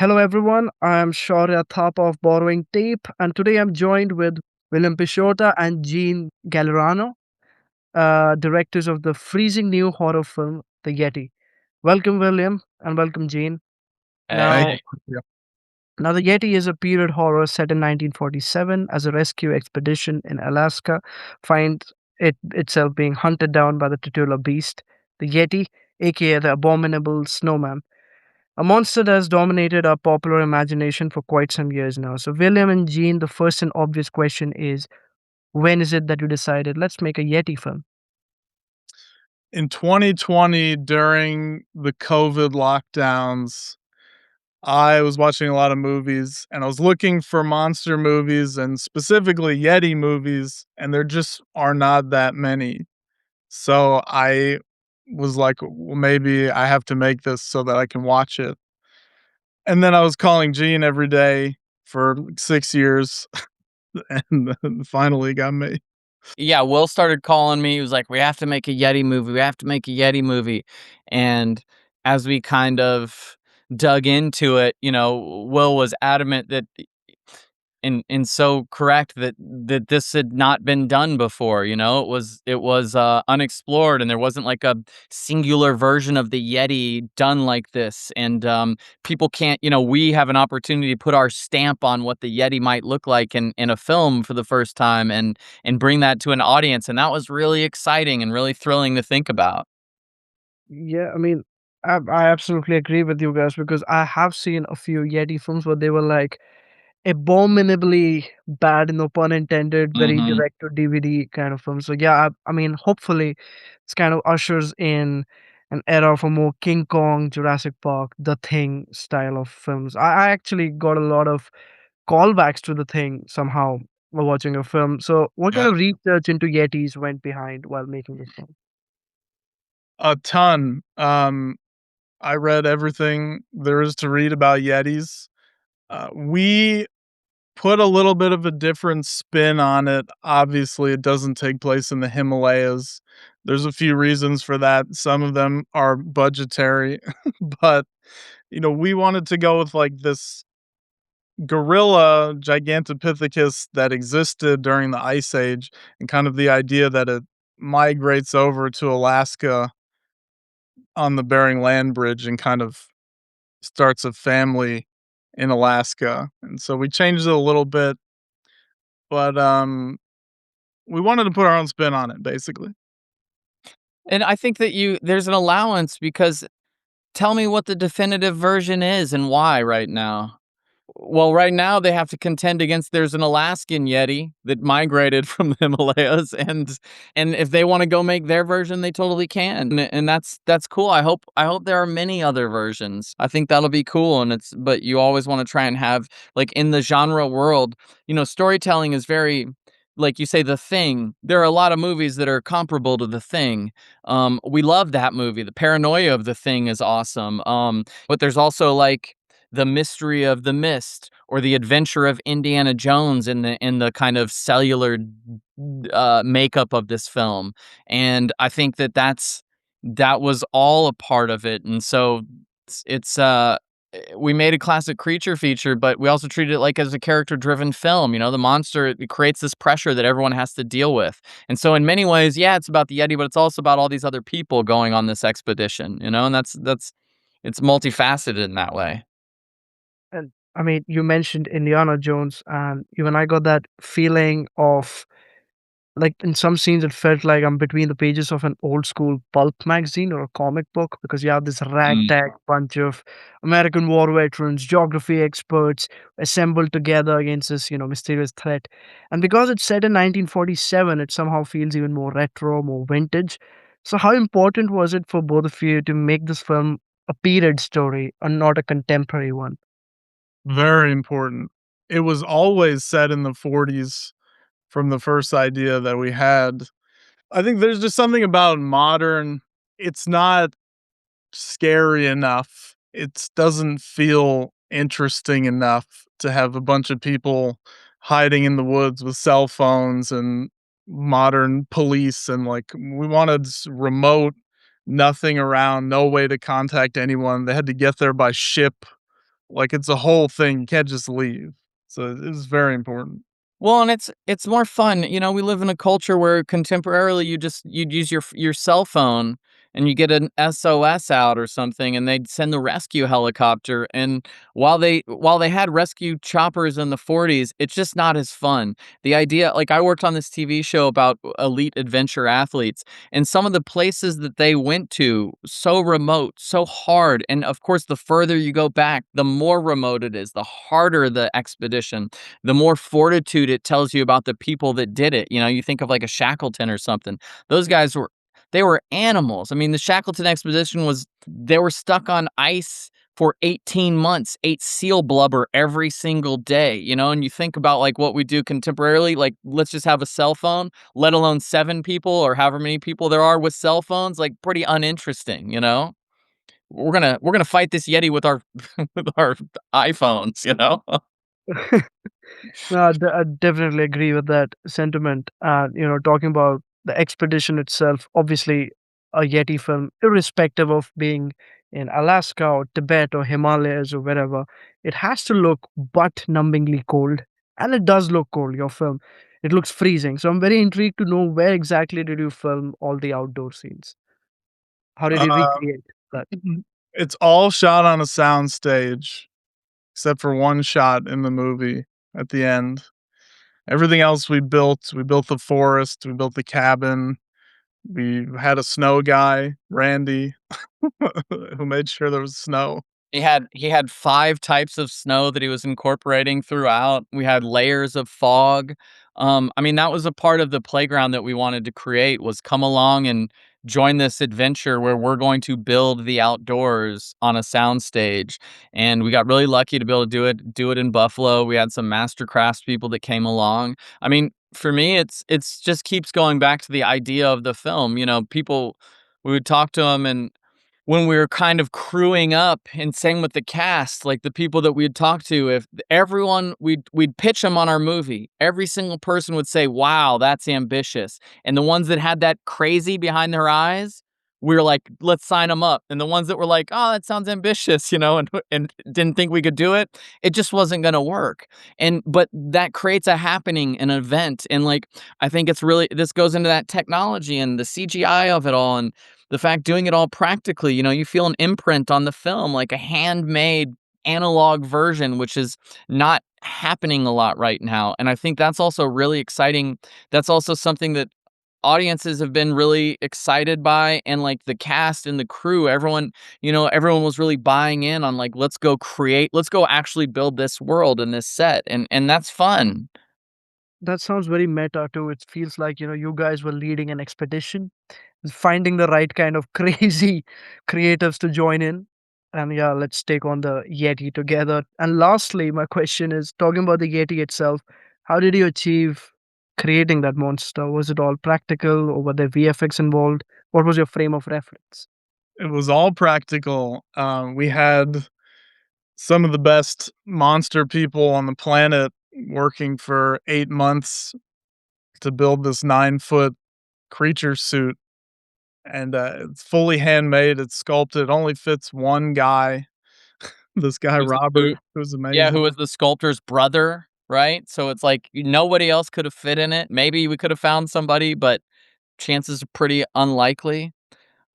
Hello, everyone. I'm Shaurya Thapa of Borrowing Tape, and today I'm joined with William Pisciotta and Jean Gallerano, directors of the freezing new horror film, The Yeti. Welcome, William, and welcome, Jean. Thank Now, you. Yeah. now, The Yeti is a period horror set in 1947 as a rescue expedition in Alaska finds itself being hunted down by the titular beast, the Yeti, aka the abominable snowman. A monster that has dominated our popular imagination for quite some years now. So, William and Jean, the first and obvious question is when is it that you decided, let's make a Yeti film? In 2020, during the COVID lockdowns, I was watching a lot of movies and I was looking for monster movies and specifically Yeti movies, and there just are not that many. So I was like, well, maybe I have to make this so that I can watch it. And then I was calling Gene every day for like 6 years and then finally got me. Yeah, Will started calling me. He was like, "We have to make a Yeti movie. We have to make a Yeti movie." And as we kind of dug into it, Will was adamant that and so correct that this had not been done before. It was unexplored, and there wasn't like a singular version of the Yeti done like this. And people can't, we have an opportunity to put our stamp on what the Yeti might look like in a film for the first time, and bring that to an audience, and that was really exciting and really thrilling to think about. Yeah, I mean, I absolutely agree with you guys because I have seen a few Yeti films where they were like abominably bad, no pun intended, very Hmm. direct to DVD kind of film. So, yeah, I mean, hopefully, it's kind of ushers in an era for more King Kong, Jurassic Park, The Thing style of films. I actually got a lot of callbacks to The Thing somehow while watching a film. So, what kind Yeah. of research into Yetis went behind while making this film? A ton. I read everything there is to read about Yetis. We put a little bit of a different spin on it. Obviously, it doesn't take place in the Himalayas. There's a few reasons for that. Some of them are budgetary, but we wanted to go with like this gorilla Gigantopithecus that existed during the Ice Age, and kind of the idea that it migrates over to Alaska on the Bering Land Bridge and kind of starts a family in Alaska. And so we changed it a little bit, but we wanted to put our own spin on it basically. And I think that there's an allowance, because tell me what the definitive version is and why right now. Well, right now they have to contend against, there's an Alaskan Yeti that migrated from the Himalayas, and if they want to go make their version, they totally can. And that's cool. I hope there are many other versions. I think that'll be cool. But you always want to try and have, like, in the genre world, storytelling is very, like you say, The Thing. There are a lot of movies that are comparable to The Thing. We love that movie. The paranoia of The Thing is awesome. But there's also like the mystery of the mist, or the adventure of Indiana Jones in the kind of cellular makeup of this film. And I think that was all a part of it. And so it's we made a classic creature feature, but we also treated it like as a character driven film. The monster, it creates this pressure that everyone has to deal with. And so in many ways, yeah, it's about the Yeti, but it's also about all these other people going on this expedition, and that's it's multifaceted in that way. And I mean, you mentioned Indiana Jones, and even I got that feeling of like in some scenes, it felt like I'm between the pages of an old school pulp magazine or a comic book because you have this ragtag bunch of American war veterans, geography experts assembled together against this, mysterious threat. And because it's set in 1947, it somehow feels even more retro, more vintage. So, how important was it for both of you to make this film a period story and not a contemporary one? Very important. It was always set in the 40s from the first idea that we had. I think there's just something about modern, it's not scary enough. It doesn't feel interesting enough to have a bunch of people hiding in the woods with cell phones and modern police, and like we wanted remote, nothing around, no way to contact anyone. They had to get there by ship Like, it's a whole thing, you can't just leave. So, it's very important. Well, and it's more fun. You know, we live in a culture where contemporarily you'd use your cell phone and you get an SOS out or something and they'd send the rescue helicopter. And while they had rescue choppers in the 40s, it's just not as fun. The idea, like I worked on this TV show about elite adventure athletes, and some of the places that they went to, so remote, so hard. And of course, the further you go back, the more remote it is, the harder the expedition, the more fortitude it tells you about the people that did it. You know, you think of like a Shackleton or something. Those guys were they were animals. I mean, the Shackleton expedition was they were stuck on ice for 18 months, ate seal blubber every single day, you know, and you think about like what we do contemporarily, like let's just have a cell phone, let alone 7 people or however many people there are with cell phones, like pretty uninteresting, you know? We're gonna fight this Yeti with our with our iPhones, you know? No, I definitely agree with that sentiment. Talking about the expedition itself, obviously, a Yeti film, irrespective of being in Alaska or Tibet or Himalayas or wherever, it has to look butt-numbingly cold, and it does look cold. Your film, it looks freezing. So I'm very intrigued to know where exactly did you film all the outdoor scenes? How did you Um, recreate that? it's all shot on a sound stage, except for one shot in the movie at the end. Everything else we built. We built the forest, we built the cabin, we had a snow guy, Randy, who made sure there was snow. He had 5 types of snow that he was incorporating throughout. We had layers of fog. I mean, that was a part of the playground that we wanted to create, was come along and join this adventure where we're going to build the outdoors on a soundstage. And we got really lucky to be able to do it in Buffalo. We had some master crafts people that came along. I mean, for me, it's just keeps going back to the idea of the film. You know, people we would talk to them, and when we were kind of crewing up, and same with the cast, like the people that we'd talk to, if everyone we'd pitch them on our movie, every single person would say, "Wow, that's ambitious." And the ones that had that crazy behind their eyes, we were like, "Let's sign them up." And the ones that were like, "Oh, that sounds ambitious," and didn't think we could do it, it just wasn't gonna work. And but that creates a happening, an event, and like I think it's really this goes into that technology and the CGI of it all, and the fact doing it all practically, you know, you feel an imprint on the film, like a handmade analog version, which is not happening a lot right now. And I think that's also really exciting. That's also something that audiences have been really excited by, and like the cast and the crew, everyone was really buying in on like let's go actually build this world and this set, and that's fun. That sounds very meta too. It feels like, you guys were leading an expedition, finding the right kind of crazy creatives to join in. And yeah, let's take on the Yeti together. And lastly, my question is talking about the Yeti itself, how did you achieve creating that monster? Was it all practical or were there VFX involved? What was your frame of reference? It was all practical. We had some of the best monster people on the planet working for 8 months to build this 9-foot creature suit, and, it's fully handmade, it's sculpted, only fits one guy, this guy, Who's who Robert, who's Yeah, amazing. who was the sculptor's brother, right? So it's like nobody else could have fit in it. Maybe we could have found somebody, but chances are pretty unlikely.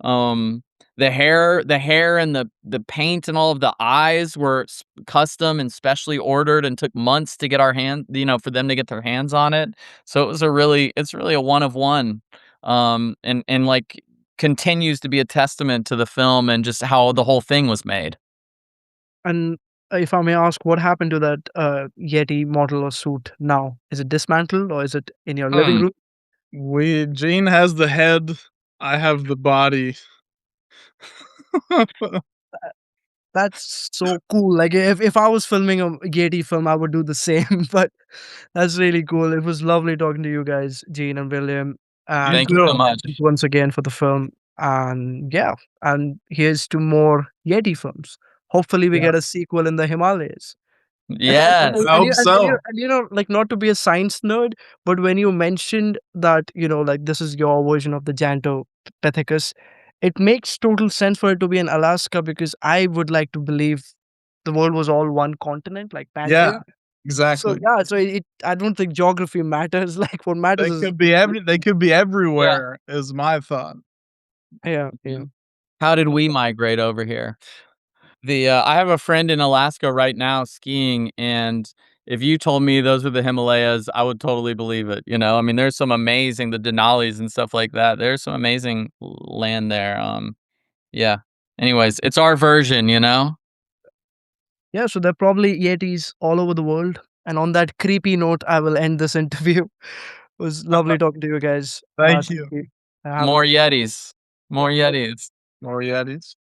Um, the hair and the paint and all of the eyes were custom and specially ordered and took months to get for them to get their hands on it. So it's really a one of one. And like continues to be a testament to the film and just how the whole thing was made. And if I may ask, what happened to that Yeti model or suit now? Is it dismantled or is it in your living Hmm. room? Gene has the head, I have the body. That's so cool. Like if I was filming a Yeti film, I would do the same. But that's really cool. It was lovely talking to you guys, Gene and William. You Thank you so too. much. Once again for the film. And yeah, and here's to more Yeti films. Hopefully, we Yeah, get a sequel in the Himalayas. Yes. I hope so. Like, not to be a science nerd, but when you mentioned that, like this is your version of the Gigantopithecus, it makes total sense for it to be in Alaska because I would like to believe the world was all one continent, like Yeah, Pangea. So exactly. yeah, so I don't think geography matters. Like what matters They is could be they could be Yeah. everywhere is my thought. yeah, yeah. Mhm. How did we migrate over here? I have a friend in Alaska right now skiing, and if you told me those were the Himalayas, I would totally believe it, you know? I mean, there's some amazing the Denalis and stuff like that. There's some amazing land there, yeah. Anyways, it's our version, you know? Yeah, so there are probably Yetis all over the world. And on that creepy note, I will end this interview. It was lovely talking to you guys. Thank Thank you. you. Have a More nice Yetis. More day. Yetis. More Yetis.